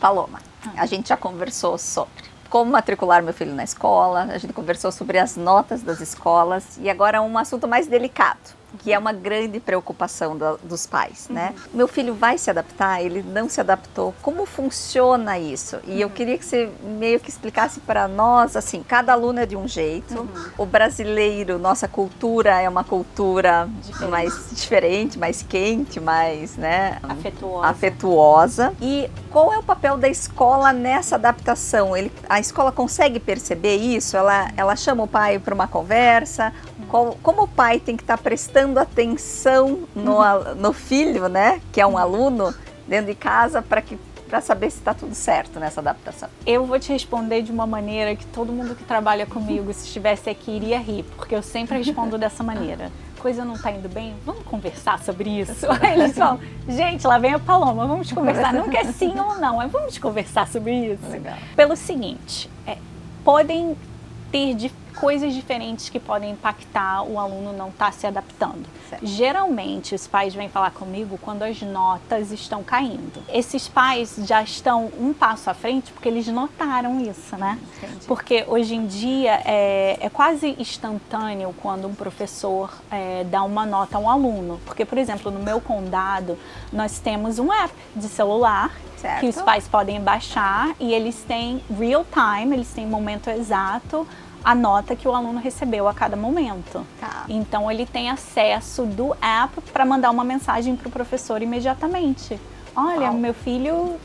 Paloma, a gente já conversou sobre como matricular meu filho na escola, a gente conversou sobre as notas das escolas e agora um assunto mais delicado, que é uma grande preocupação dos pais, né? Meu filho vai se adaptar? Ele não se adaptou? Como funciona isso? E eu queria que você meio que explicasse para nós, assim, cada aluno é de um jeito, o brasileiro, nossa cultura é uma cultura mais diferente, mais quente, mais, né? Afetuosa. E qual é o papel da escola nessa adaptação? A escola consegue perceber isso? Ela chama o pai para uma conversa? Como o pai tem que estar prestando atenção no filho, né, que é um aluno, dentro de casa, para saber se está tudo certo nessa adaptação? Eu vou te responder de uma maneira que todo mundo que trabalha comigo, se estivesse aqui, iria rir, porque eu sempre respondo dessa maneira. Coisa não está indo bem? Vamos conversar sobre isso? Aí eles falam, gente, lá vem a Paloma, vamos conversar. Não quer sim ou não, mas vamos conversar sobre isso. Legal. Pelo seguinte, podem ter coisas diferentes que podem impactar o aluno não estar se adaptando. Certo. Geralmente, os pais vêm falar comigo quando as notas estão caindo. Esses pais já estão um passo à frente porque eles notaram isso, né? Entendi. Porque hoje em dia é quase instantâneo quando um professor dá uma nota a um aluno. Porque, por exemplo, no meu condado, nós temos um app de celular, certo, que os pais podem baixar e eles têm real time, eles têm momento exato a nota que o aluno recebeu a cada momento. Tá. Então ele tem acesso do app para mandar uma mensagem para o professor imediatamente. Olha, meu filho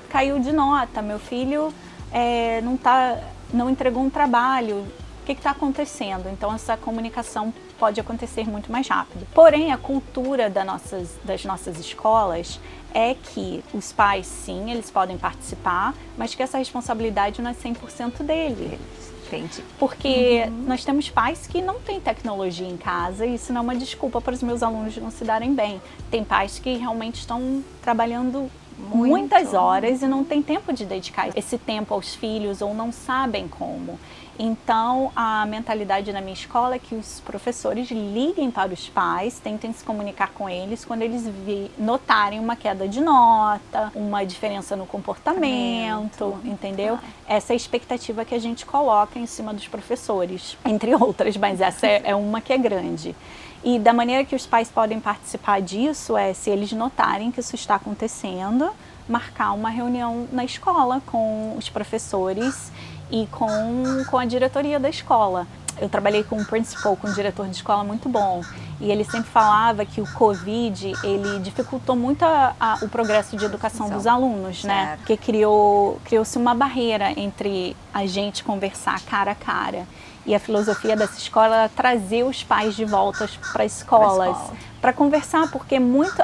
caiu de nota, meu filho não entregou um trabalho, o que está acontecendo? Então essa comunicação pode acontecer muito mais rápido. Porém, a cultura das nossas escolas é que os pais, sim, eles podem participar, mas que essa responsabilidade não é 100% deles. Entendi. Porque nós temos pais que não têm tecnologia em casa e isso não é uma desculpa para os meus alunos não se darem bem. Tem pais que realmente estão trabalhando muitas horas e não tem tempo de dedicar esse tempo aos filhos ou não sabem como. Então, a mentalidade na minha escola é que os professores liguem para os pais, tentem se comunicar com eles quando eles notarem uma queda de nota, uma diferença no comportamento, entendeu? Essa é a expectativa que a gente coloca em cima dos professores, entre outras, mas essa é uma que é grande. E da maneira que os pais podem participar disso se eles notarem que isso está acontecendo, marcar uma reunião na escola com os professores e com a diretoria da escola. Eu trabalhei com um principal, com um diretor de escola muito bom, e ele sempre falava que o Covid, ele dificultou muito o progresso de educação dos alunos, né? Porque criou-se uma barreira entre a gente conversar cara a cara. E a filosofia dessa escola era trazer os pais de volta para escolas, para conversar, porque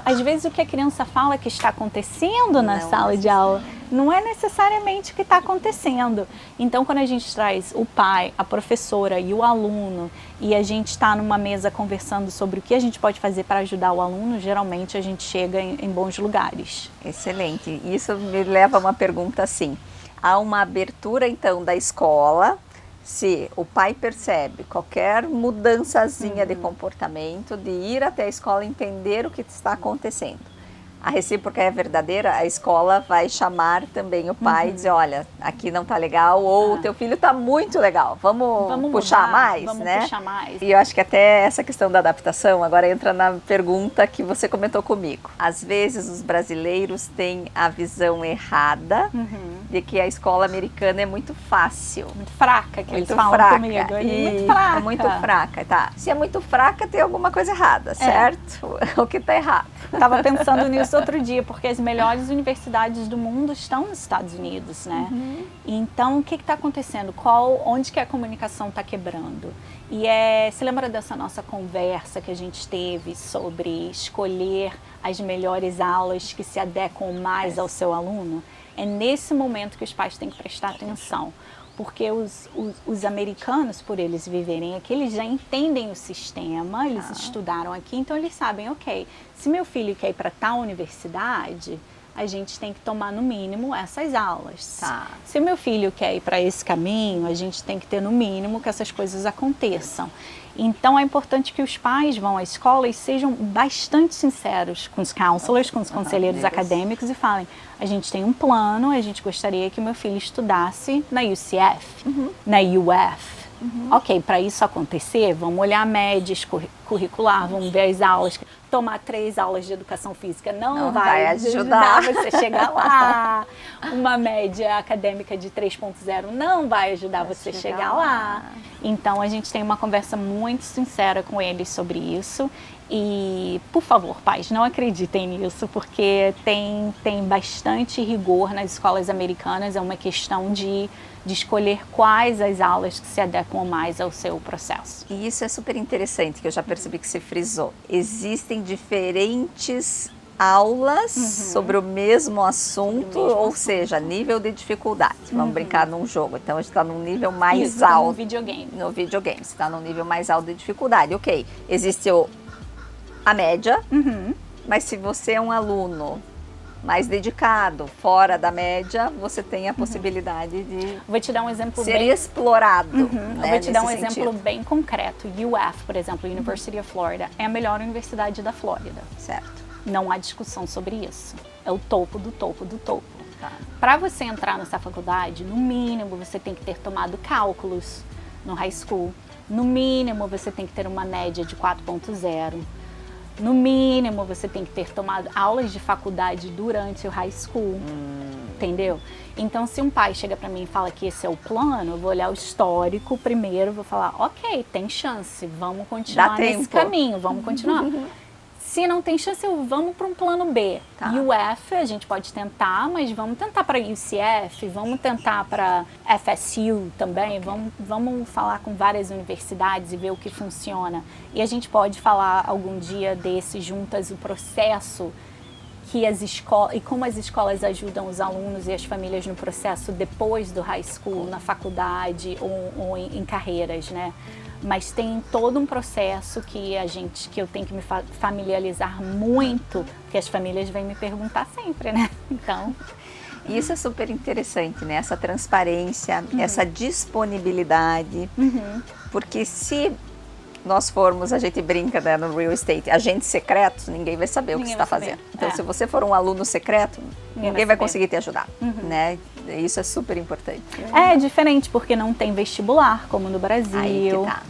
às vezes o que a criança fala que está acontecendo na sala de aula não é necessariamente o que está acontecendo. Então, quando a gente traz o pai, a professora e o aluno, e a gente está numa mesa conversando sobre o que a gente pode fazer para ajudar o aluno, geralmente a gente chega em bons lugares. Excelente. Isso me leva a uma pergunta assim. Há uma abertura, então, da escola, se o pai percebe qualquer mudançazinha de comportamento, de ir até a escola e entender o que está acontecendo. A recíproca é verdadeira, a escola vai chamar também o pai e dizer, olha, aqui não está legal, ou o teu filho está muito legal, vamos puxar mais, vamos né? Puxar mais. E eu acho que até essa questão da adaptação agora entra na pergunta que você comentou comigo. Às vezes os brasileiros têm a visão errada de que a escola americana é muito fácil. Muito fraca, que muito eles falam fraca. comigo. Muito fraca. É muito fraca, tá. Se é muito fraca, tem alguma coisa errada, certo? O que está errado? Estava pensando nisso outro dia, porque as melhores universidades do mundo estão nos Estados Unidos, né? Então, o que está acontecendo? Onde que a comunicação está quebrando? E se lembra dessa nossa conversa que a gente teve sobre escolher as melhores aulas que se adequam mais ao seu aluno? É nesse momento que os pais têm que prestar atenção. Porque os americanos, por eles viverem aqui, eles já entendem o sistema, eles estudaram aqui, então eles sabem, ok, se meu filho quer ir para tal universidade, a gente tem que tomar no mínimo essas aulas. Tá. Se meu filho quer ir para esse caminho, a gente tem que ter no mínimo que essas coisas aconteçam. Então é importante que os pais vão à escola e sejam bastante sinceros com os counselors, com os conselheiros acadêmicos e falem: a gente tem um plano, a gente gostaria que meu filho estudasse na UCF, na UF. Ok, para isso acontecer, vamos olhar a média curricular, vamos ver as aulas. Tomar 3 aulas de educação física não vai ajudar você a chegar lá. Uma média acadêmica de 3.0 não vai ajudar você a chegar lá. Então a gente tem uma conversa muito sincera com eles sobre isso. E, por favor, pais, não acreditem nisso, porque tem bastante rigor nas escolas americanas. É uma questão de escolher quais as aulas que se adequam mais ao seu processo. E isso é super interessante, que eu já percebi que você frisou. Existem diferentes aulas sobre o mesmo assunto, ou seja, nível de dificuldade. Vamos brincar num jogo. Então, a gente está num nível mais alto. No videogame. No videogame, você está num nível mais alto de dificuldade. Ok, existe a média, mas se você é um aluno mais dedicado, fora da média, você tem a possibilidade de Vou te dar um exemplo ser explorado. Né, eu vou te dar um nesse exemplo sentido. bem concreto. UF, por exemplo, University of Florida, é a melhor universidade da Flórida. Certo. Não há discussão sobre isso. É o topo do topo do topo. Tá. Para você entrar nessa faculdade, no mínimo você tem que ter tomado cálculos no high school. No mínimo você tem que ter uma média de 4.0. No mínimo, você tem que ter tomado aulas de faculdade durante o high school, entendeu? Então, se um pai chega para mim e fala que esse é o plano, eu vou olhar o histórico primeiro, vou falar, ok, tem chance, vamos continuar nesse caminho, vamos continuar. Se não tem chance, vamos para um plano B. Tá. UF a gente pode tentar, mas vamos tentar para UCF, vamos tentar para FSU também, vamos falar com várias universidades e ver o que funciona. E a gente pode falar algum dia desse juntas o processo que as escolas e como as escolas ajudam os alunos e as famílias no processo depois do high school, na faculdade ou em carreiras, né? Mas tem todo um processo que eu tenho que me familiarizar muito, que as famílias vêm me perguntar sempre, né? Então, E isso é super interessante, né? Essa transparência, essa disponibilidade, porque se nós formos, a gente brinca, né, no real estate, agente secreto, ninguém vai saber o que você está fazendo. Então, se você for um aluno secreto, ninguém vai conseguir te ajudar, né? Isso é super importante. é diferente porque não tem vestibular, como no Brasil. Aí que tá.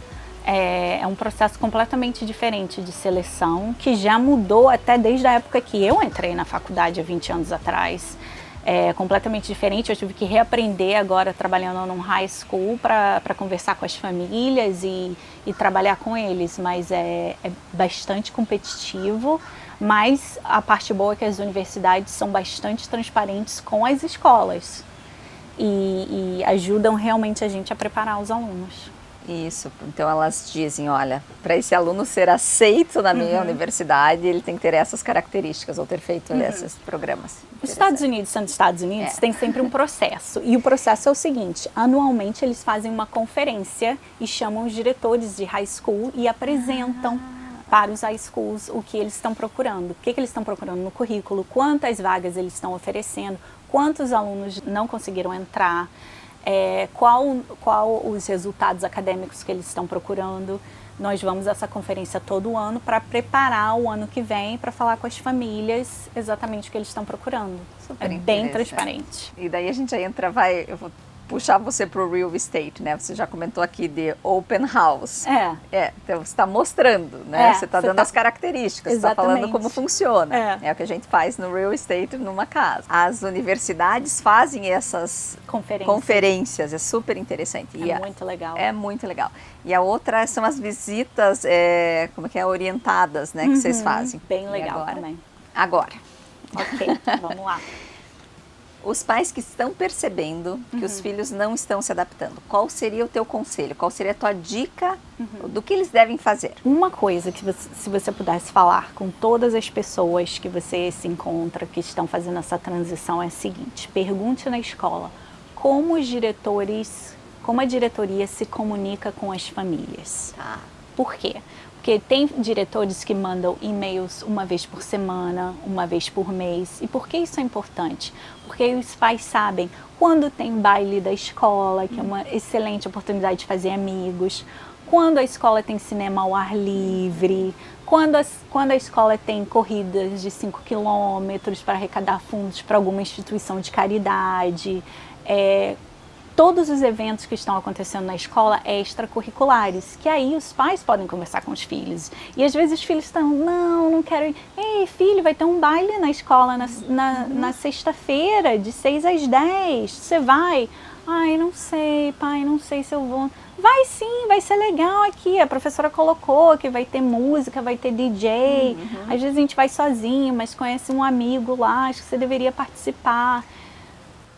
É um processo completamente diferente de seleção, que já mudou até desde a época que eu entrei na faculdade há 20 anos atrás. É completamente diferente, eu tive que reaprender agora trabalhando num high school para conversar com as famílias e trabalhar com eles, mas é bastante competitivo, mas a parte boa é que as universidades são bastante transparentes com as escolas e ajudam realmente a gente a preparar os alunos. Isso, então elas dizem, olha, para esse aluno ser aceito na minha universidade, ele tem que ter essas características ou ter feito esses programas. Os Estados Unidos sendo Estados Unidos, tem sempre um processo. E o processo é o seguinte, anualmente eles fazem uma conferência e chamam os diretores de high school e apresentam para os high schools o que eles estão procurando. O que eles estão procurando no currículo, quantas vagas eles estão oferecendo, quantos alunos não conseguiram entrar, qual os resultados acadêmicos que eles estão procurando. Nós vamos a essa conferência todo ano para preparar o ano que vem para falar com as famílias exatamente o que eles estão procurando. Super é bem transparente. E daí a gente entra, eu vou puxar você para o real estate, né? Você já comentou aqui de open house. Então você está mostrando, né? Você está dando as características, você está falando como funciona. É o que a gente faz no real estate numa casa. As universidades fazem essas conferências, é super interessante. É muito legal. É muito legal. E a outra são as visitas, orientadas, né? Que vocês fazem. Bem legal também. Agora. Ok, vamos lá. Os pais que estão percebendo que os filhos não estão se adaptando, qual seria o teu conselho? Qual seria a tua dica do que eles devem fazer? Uma coisa que se você pudesse falar com todas as pessoas que você se encontra, que estão fazendo essa transição, é a seguinte: pergunte na escola como a diretoria se comunica com as famílias. Tá. Por quê? Porque tem diretores que mandam e-mails uma vez por semana, uma vez por mês. E por que isso é importante? Porque os pais sabem quando tem baile da escola, que é uma excelente oportunidade de fazer amigos, quando a escola tem cinema ao ar livre, quando a escola tem corridas de 5 quilômetros para arrecadar fundos para alguma instituição de caridade. Todos os eventos que estão acontecendo na escola extracurriculares, que aí os pais podem conversar com os filhos. E às vezes os filhos estão, não quero ir. Ei, filho, vai ter um baile na escola na sexta-feira, de 6 às 10. Você vai? Ai, não sei, pai, não sei se eu vou. Vai sim, vai ser legal aqui. A professora colocou que vai ter música, vai ter DJ. Às vezes a gente vai sozinho, mas conhece um amigo lá, acho que você deveria participar.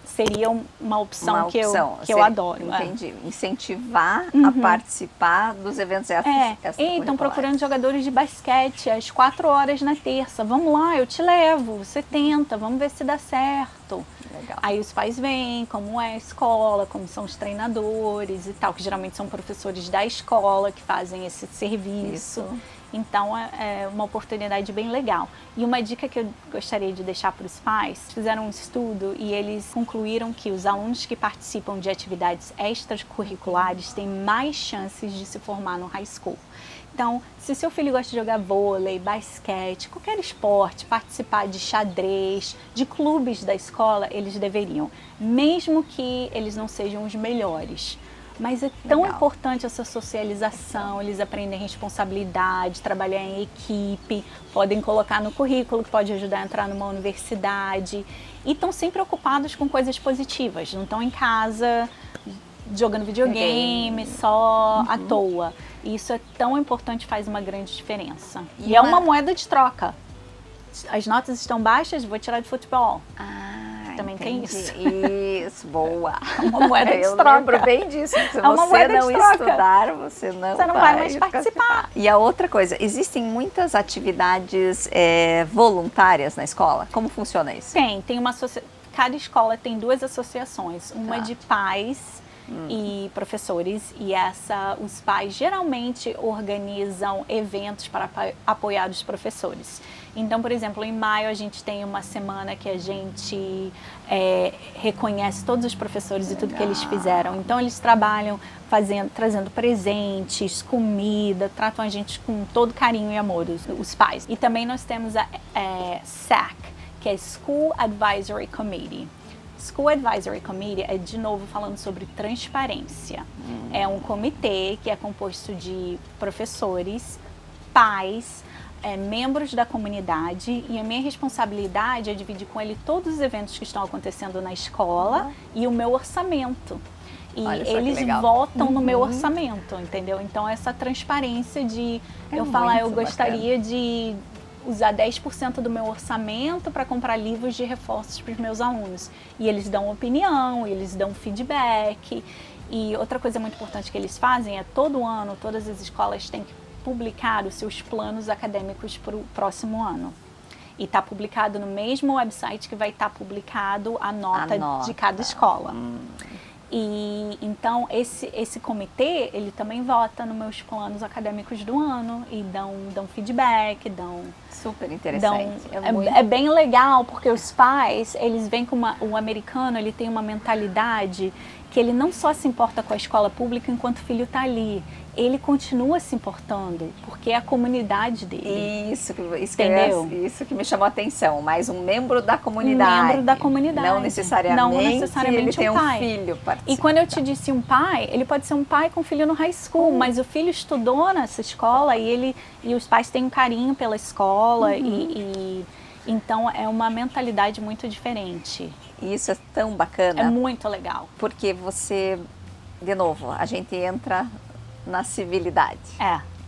Seria uma opção que eu adoro. Entendi. Incentivar a participar dos eventos extracurriculares. Estão procurando jogadores de basquete às 4 horas na terça. Vamos lá, eu te levo. Você tenta, vamos ver se dá certo. Legal. Aí os pais veem como é a escola, como são os treinadores e tal, que geralmente são professores da escola que fazem esse serviço. Isso. Então é uma oportunidade bem legal. E uma dica que eu gostaria de deixar para os pais, fizeram um estudo e eles concluíram que os alunos que participam de atividades extracurriculares têm mais chances de se formar no high school. Então, se seu filho gosta de jogar vôlei, basquete, qualquer esporte, participar de xadrez, de clubes da escola, eles deveriam, mesmo que eles não sejam os melhores. Mas é tão importante essa socialização, eles aprendem responsabilidade, trabalhar em equipe, podem colocar no currículo que pode ajudar a entrar numa universidade e estão sempre ocupados com coisas positivas, não estão em casa jogando videogame só à toa. E isso é tão importante, faz uma grande diferença. E é uma moeda de troca. As notas estão baixas, vou tirar de futebol. Também tem isso. Isso, boa. Uma moeda de troca. Eu lembro bem disso. Se você não estudar, você não vai mais participar. E a outra coisa, existem muitas atividades voluntárias na escola? Como funciona isso? Tem uma cada escola tem 2 associações, uma de pais e professores, e os pais geralmente organizam eventos para apoiar os professores. Então, por exemplo, em maio a gente tem uma semana que a gente reconhece todos os professores e tudo que eles fizeram. Então, eles trabalham trazendo presentes, comida, tratam a gente com todo carinho e amor, os pais. E também nós temos a SAC, que é School Advisory Committee. School Advisory Committee é, de novo, falando sobre transparência. É um comitê que é composto de professores, pais, membros da comunidade, e a minha responsabilidade é dividir com ele todos os eventos que estão acontecendo na escola e o meu orçamento. E eles votam no meu orçamento, entendeu? Então, essa transparência de eu falar, eu gostaria de usar 10% do meu orçamento para comprar livros de reforços para os meus alunos. E eles dão opinião, eles dão feedback. E outra coisa muito importante que eles fazem é, todo ano, todas as escolas têm que publicar os seus planos acadêmicos para o próximo ano. E está publicado no mesmo website que vai estar publicado a nota de cada escola. E então esse comitê, ele também vota nos meus planos acadêmicos do ano e dão feedback, super interessante. É bem legal, porque os pais, eles vêm com o americano, ele tem uma mentalidade que ele não só se importa com a escola pública enquanto o filho está ali, ele continua se importando, porque é a comunidade dele. Isso que me chamou a atenção, mais um membro da comunidade. Um membro da comunidade. Não necessariamente ele tem um filho participando. E quando eu te disse um pai, ele pode ser um pai com filho no high school, mas o filho estudou nessa escola e os pais têm um carinho pela escola então é uma mentalidade muito diferente. E isso é tão bacana. É muito legal. Porque você, de novo, a gente entra na civilidade.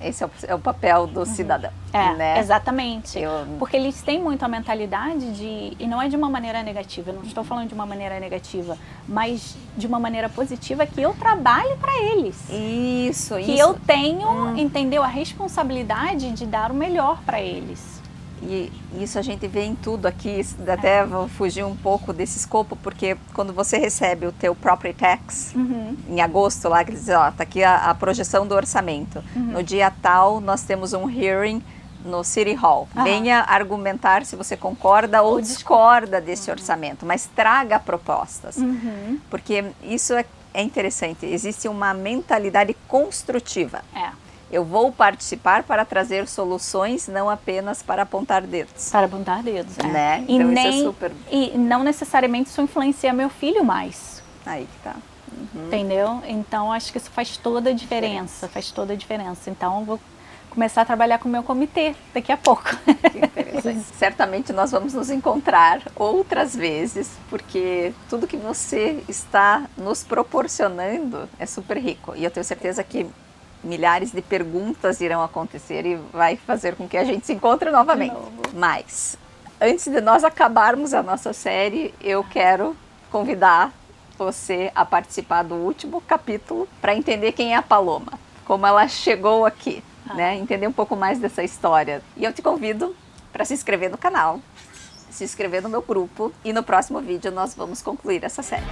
Esse é o papel do cidadão. Né? Exatamente. Porque eles têm muito a mentalidade e não é de uma maneira negativa, eu não estou falando de uma maneira negativa, mas de uma maneira positiva, que eu trabalho para eles. Isso. Eu tenho, entendeu, a responsabilidade de dar o melhor para eles. E isso a gente vê em tudo aqui, até vou fugir um pouco desse escopo, porque quando você recebe o teu property tax, em agosto lá, que eles dizem, ó, tá aqui a projeção do orçamento. No dia tal, nós temos um hearing no City Hall. Venha argumentar se você concorda ou discorda desse orçamento, mas traga propostas. Porque isso é interessante, existe uma mentalidade construtiva. Eu vou participar para trazer soluções, não apenas para apontar dedos. Para apontar dedos, né? E, então nem, isso é super... e não necessariamente isso influencia meu filho mais. Aí que tá. Entendeu? Então, acho que isso faz toda a diferença. Faz toda a diferença. Então, eu vou começar a trabalhar com o meu comitê daqui a pouco. Que interessante. Certamente nós vamos nos encontrar outras vezes, porque tudo que você está nos proporcionando é super rico. E eu tenho certeza que milhares de perguntas irão acontecer e vai fazer com que a gente se encontre novamente. Mas, antes de nós acabarmos a nossa série, eu quero convidar você a participar do último capítulo para entender quem é a Paloma, como ela chegou aqui, né? Entender um pouco mais dessa história. E eu te convido para se inscrever no canal, se inscrever no meu grupo e no próximo vídeo nós vamos concluir essa série.